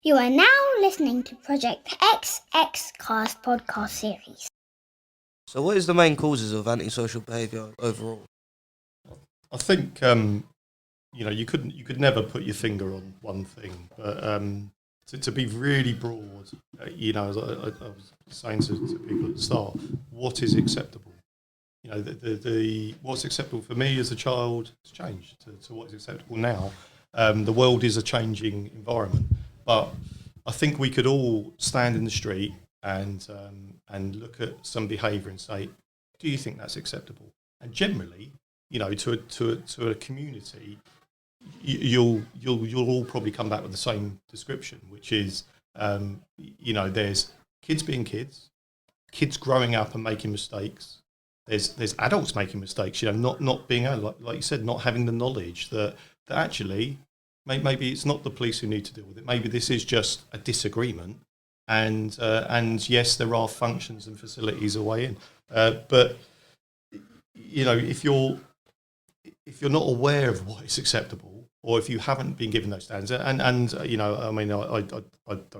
You are now listening to Project XX Cast podcast series. So what is the main causes of antisocial behaviour overall? I think you could never put your finger on one thing, but to be really broad, as I was saying to people at the start, what is acceptable? The what's acceptable for me as a child has changed to what is acceptable now. The world is a changing environment, but I think we could all stand in the street and look at some behaviour and say, do you think that's acceptable? And generally, to a community, you'll all probably come back with the same description, which is, there's kids being kids growing up and making mistakes. There's adults making mistakes, not being, like you said, not having the knowledge that actually maybe it's not the police who need to deal with it. Maybe this is just a disagreement, and yes, there are functions and facilities a way in, but if you're not aware of what is acceptable, or if you haven't been given those standards, and I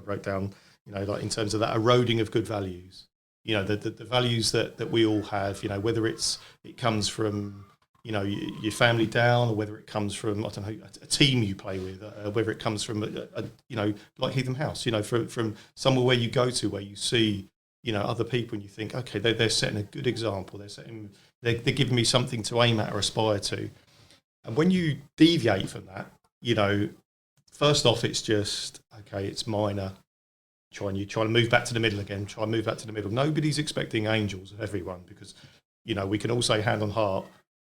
wrote down, like in terms of that eroding of good values, the values that we all have, whether it comes from your family down, or whether it comes from, I don't know, a team you play with, whether it comes from like Heatham House, from somewhere where you go to, where you see other people and you think, okay, they're setting a good example, they're giving me something to aim at or aspire to. And when you deviate from that, first off, it's just, okay, it's minor. Try to move back to the middle again. Try and move back to the middle. Nobody's expecting angels of everyone, because, we can all say hand on heart,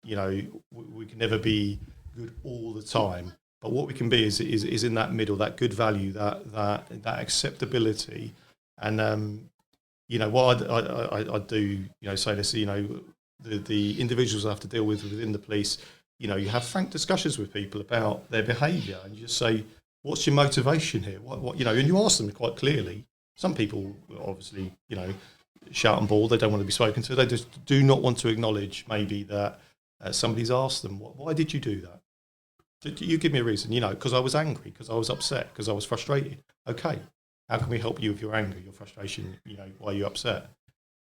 we can never be good all the time. But what we can be is in that middle, that good value, that acceptability. And, what I do, say this, the individuals I have to deal with within the police, you have frank discussions with people about their behaviour, and you just say, what's your motivation here? What and you ask them quite clearly. Some people obviously, shout and bawl. They don't want to be spoken to. They just do not want to acknowledge maybe that somebody's asked them, why did you do that? You give me a reason, because I was angry, because I was upset, because I was frustrated. Okay, how can we help you with your anger, your frustration, why are you upset?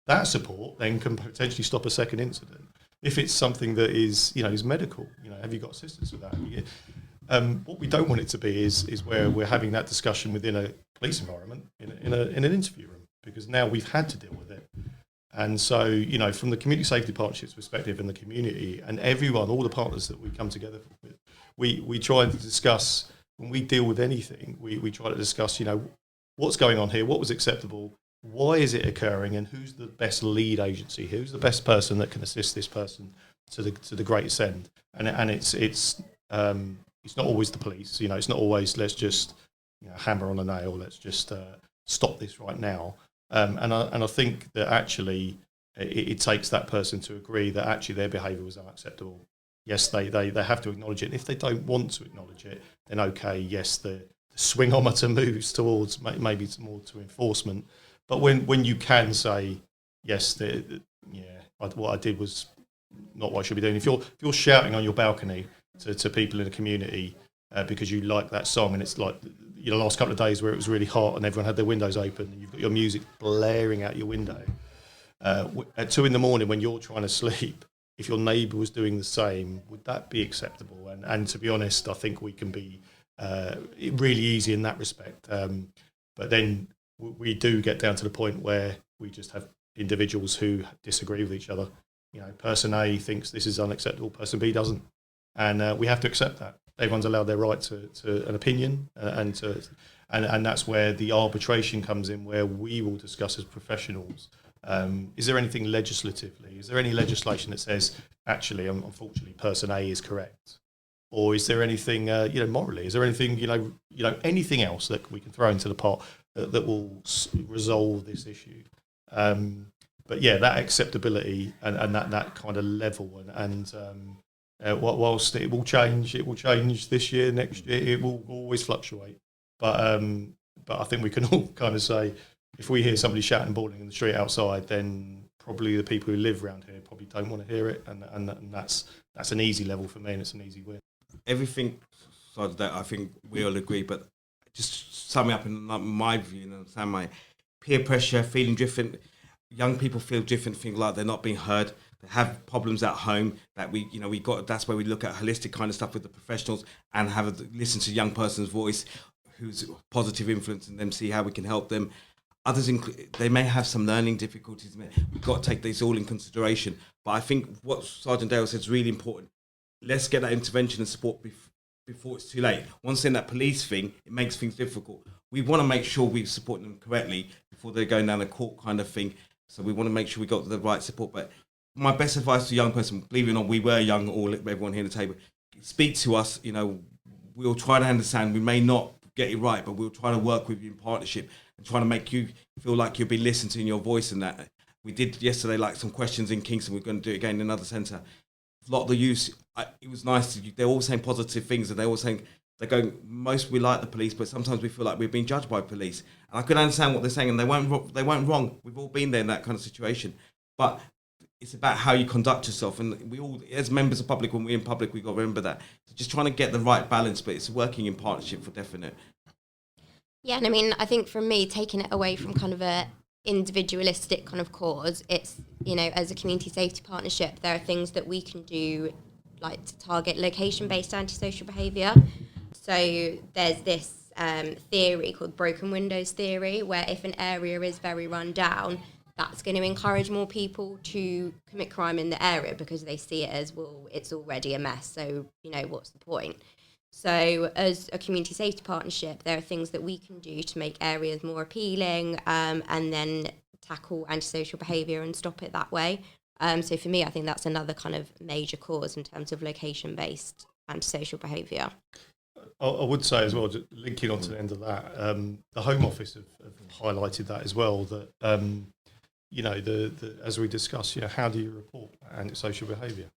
That support then can potentially stop a second incident. If it's something that is, is medical, have you got assistance with that? What we don't want it to be is where we're having that discussion within a police environment, in an interview room, because now we've had to deal with it. And so, from the community safety partnerships perspective and the community and everyone, all the partners that we come together with, we try to discuss, when we deal with anything, we try to discuss, what's going on here, what was acceptable, why is it occurring, and who's the best lead agency, who's the best person that can assist this person to the greatest end. And it's not always the police, it's not always, let's just hammer on a nail, let's just stop this right now. And I think that actually it takes that person to agree that actually their behaviour was unacceptable. Yes, they have to acknowledge it. And if they don't want to acknowledge it, then okay, yes, the swingometer moves towards maybe more to enforcement. But when you can say, yes, what I did was not what I should be doing. If you're shouting on your balcony to people in the community because you like that song, and it's like the last couple of days where it was really hot and everyone had their windows open and you've got your music blaring out your window at 2 a.m. when you're trying to sleep, if your neighbour was doing the same, would that be acceptable? And to be honest, I think we can be really easy in that respect. But then we do get down to the point where we just have individuals who disagree with each other. Person A thinks this is unacceptable, person B doesn't. And we have to accept that. Everyone's allowed their right to an opinion, and that's where the arbitration comes in, where we will discuss as professionals, is there anything legislatively, is there any legislation that says, actually, unfortunately, person A is correct? Or is there anything, morally, is there anything, anything else that we can throw into the pot that will resolve this issue? But yeah, that acceptability and that kind of level, whilst it will change this year, next year, it will always fluctuate. But I think we can all kind of say, if we hear somebody shouting and bawling in the street outside, then probably the people who live around here probably don't want to hear it, and that's an easy level for me, and it's an easy win. Everything besides that, I think we all agree, but just sum it up in my view and understand my peer pressure, feeling different. Young people feel different, feel like they're not being heard. They have problems at home that that's where we look at holistic kind of stuff with the professionals and listen to a young person's voice who's a positive influence in them, see how we can help them. Others, they may have some learning difficulties. We've got to take these all in consideration. But I think what Sergeant Dale said is really important. Let's get that intervention and support before it's too late. Once in that police thing, it makes things difficult. We want to make sure we support them correctly before they're going down the court kind of thing. So we want to make sure we got the right support. But my best advice to a young person, believe it or not, we were young, everyone here at the table, speak to us. We'll try to understand. We may not get it right, but we'll try to work with you in partnership and try to make you feel like you'll be listened to in your voice and that. We did yesterday, like some questions in Kingston. We're going to do it again in another centre. A lot of the youth, it was nice. They're all saying positive things, and they're all saying, most we like the police, but sometimes we feel like we're being judged by police. And I could understand what they're saying, and they weren't wrong. We've all been there in that kind of situation. But it's about how you conduct yourself, and we all, as members of public, when we're in public, we've got to remember that. So just trying to get the right balance, but it's working in partnership for definite. Yeah, and I mean, I think for me, taking it away from kind of a individualistic kind of cause, it's, as a community safety partnership, there are things that we can do, like to target location-based antisocial behaviour. So there's this theory called broken windows theory, where if an area is very run down, that's going to encourage more people to commit crime in the area because they see it as, well, it's already a mess, so, what's the point? So as a community safety partnership, there are things that we can do to make areas more appealing and then tackle antisocial behaviour and stop it that way. So for me, I think that's another kind of major cause in terms of location-based antisocial behaviour. I would say as well, just linking on to the end of that, the Home Office have highlighted that as well, that, as we discussed, how do you report antisocial behaviour?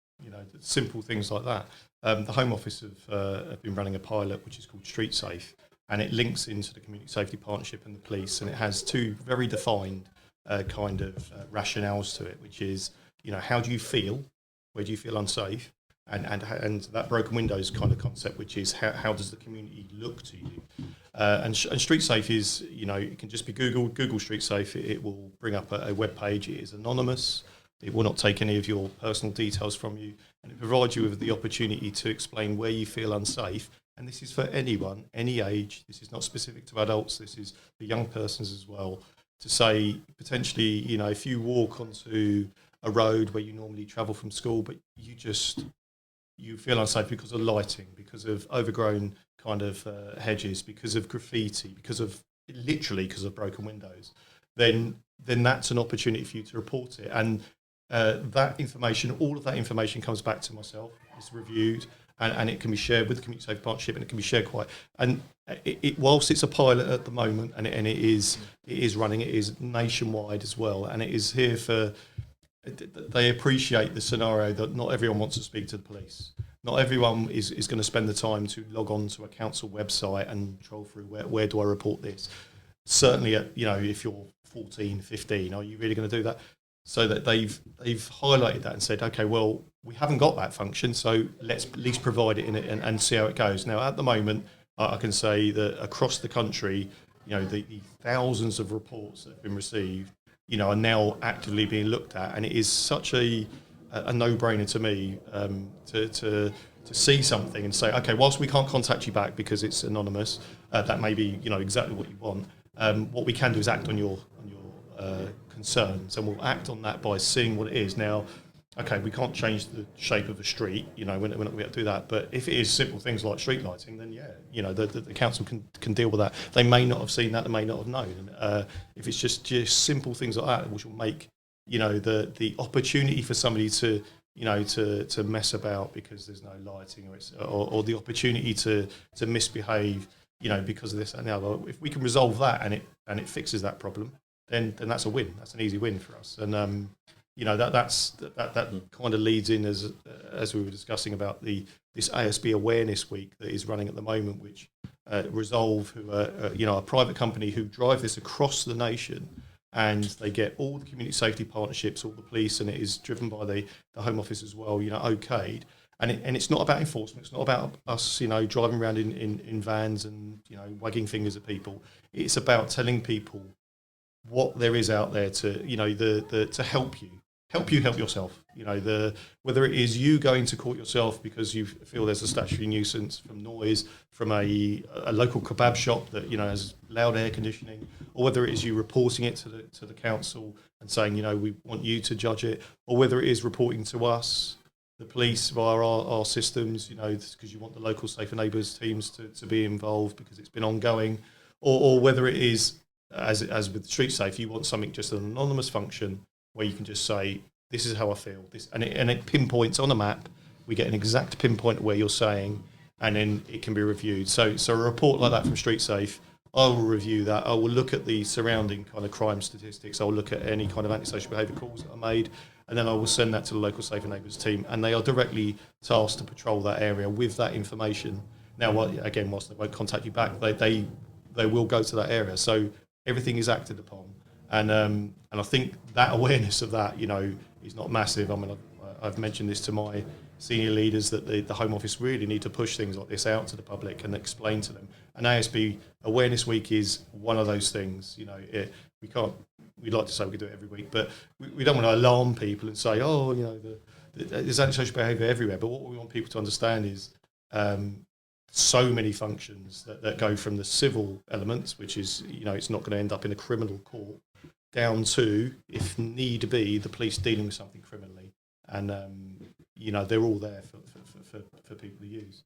Simple things like that. The Home Office have been running a pilot which is called Street Safe, and it links into the Community Safety Partnership and the police, and it has two very defined kind of rationales to it, which is, how do you feel? Where do you feel unsafe? And that broken windows kind of concept, which is how does the community look to you? And Street Safe is, it can just be Google Street Safe. It will bring up a web page. It is anonymous. It will not take any of your personal details from you, and it provides you with the opportunity to explain where you feel unsafe. And this is for anyone, any age. This is not specific to adults. This is for young persons as well. To say, potentially, if you walk onto a road where you normally travel from school, but you feel unsafe because of lighting, because of overgrown kind of hedges, because of graffiti, because of broken windows, then that's an opportunity for you to report it. And that information, all of that information comes back to myself. It's reviewed, and it can be shared with the Community Safety Partnership, and it can be shared whilst it's a pilot at the moment, and it is running, it is nationwide as well, and it is here for. They appreciate the scenario that not everyone wants to speak to the police. Not everyone is going to spend the time to log on to a council website and troll through where do I report this. Certainly, if you're 14, 15, are you really going to do that? So that they've highlighted that and said, okay, well, we haven't got that function, so let's at least provide it in it and see how it goes. Now, at the moment, I can say that across the country, the thousands of reports that have been received, are now actively being looked at, and it is such a no-brainer to me to see something and say, okay, whilst we can't contact you back because it's anonymous, that may be exactly what you want. What we can do is act on your concerns, and we'll act on that by seeing what it is. Now, okay, we can't change the shape of the street, we're not going to be able to do that, but if it is simple things like street lighting, then the council can deal with that. They may not have seen that, they may not have known. If it's just simple things like that, which will make the opportunity for somebody to to mess about because there's no lighting, or the opportunity to misbehave because of this and the other. If we can resolve that and it fixes that problem, then that's a win. That's an easy win for us. And that kind of leads in as we were discussing about this ASB Awareness Week that is running at the moment, which Resolve, who are a private company who drive this across the nation, and they get all the community safety partnerships, all the police, and it is driven by the Home Office as well, okayed. And it's not about enforcement. It's not about us, driving around in vans and, wagging fingers at people. It's about telling people what there is out there to, to help you help yourself. Whether it is you going to court yourself because you feel there's a statutory nuisance from noise from a local kebab shop that has loud air conditioning, or whether it is you reporting it to the council and saying we want you to judge it, or whether it is reporting to us, the police, via our systems, because you want the local Safer Neighbours teams to be involved because it's been ongoing, or whether it is as with Street Safe, you want something just an anonymous function where you can just say, this is how I feel, and it pinpoints on a map. We get an exact pinpoint of where you're saying, and then it can be reviewed. So a report like that from Street Safe, I will review that. I will look at the surrounding kind of crime statistics. I will look at any kind of antisocial behaviour calls that are made, and then I will send that to the local Safer Neighbours team, and they are directly tasked to patrol that area with that information. Now, again, whilst they won't contact you back, they will go to that area. So everything is acted upon. And I think that awareness of that, is not massive. I mean, I've mentioned this to my senior leaders that the Home Office really need to push things like this out to the public and explain to them. And ASB Awareness Week is one of those things. We'd like to say we could do it every week, but we don't want to alarm people and say, there's antisocial behaviour everywhere. But what we want people to understand is so many functions that go from the civil elements, which is, it's not going to end up in a criminal court, down to, if need be, the police dealing with something criminally. And, they're all there for people to use.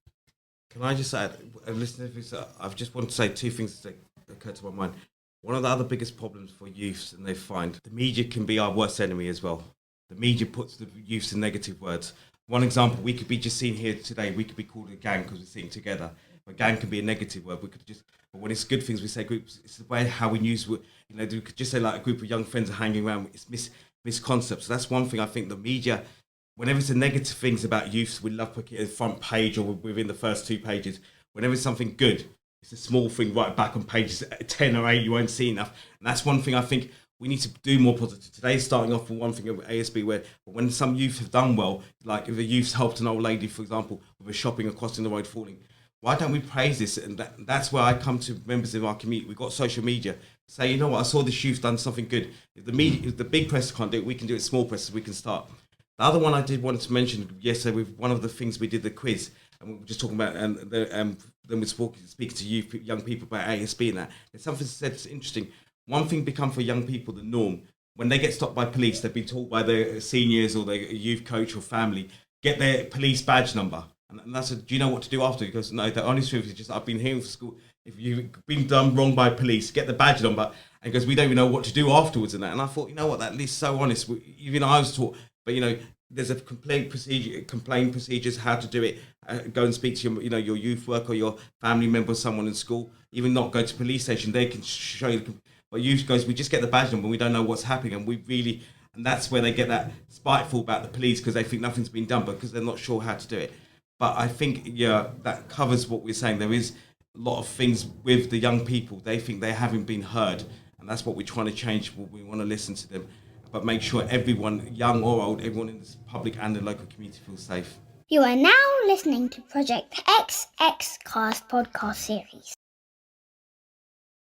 Can I just add, I've just wanted to say two things that occurred to my mind. One of the other biggest problems for youths, and they find, the media can be our worst enemy as well. The media puts the youths in negative words. One example, we could be just seen here today, we could be called a gang because we're sitting together. A gang can be a negative word. But when it's good things, we say groups. It's the way how we use, we could just say like a group of young friends are hanging around. It's misconcepts. So that's one thing I think the media, whenever it's a negative things about youths, we love putting it in the front page or within the first 2 pages. Whenever it's something good, it's a small thing right back on pages 10 or 8, you won't see enough. And that's one thing I think we need to do more positive. Today's starting off with one thing of ASB where when some youth have done well, like if a youth's helped an old lady, for example, with a shopping or crossing the road falling, why don't we praise this? And that's where I come to members of our community. We've got social media. Say, you know what, I saw this youth done something good. If the big press can't do it, we can do it, small press, we can start. The other one I did wanted to mention yesterday, with one of the things we did, the quiz, and we were just talking about, then we speak to young people about ASB and that. There's something said that's interesting. One thing become for young people the norm. When they get stopped by police, they've been told by their seniors or their youth coach or family, get their police badge number. And I said, do you know what to do after? He goes, no, the honest truth is just, I've been here for school. If you've been done wrong by police, get the badge number. And he goes, we don't even know what to do afterwards and that. And I thought, you know what, that is so honest. Even I was taught, but there's a complaint procedures, how to do it. Go and speak to your youth worker or your family member or someone in school. Even not go to police station, they can show you. But youth goes, we just get the badge number, we don't know what's happening. And that's where they get that spiteful about the police because they think nothing's been done, but because they're not sure how to do it. But I think, that covers what we're saying. There is a lot of things with the young people. They think they haven't been heard. And that's what we're trying to change. We want to listen to them, but make sure everyone, young or old, everyone in this public and the local community feels safe. You are now listening to Project XX Cast podcast series.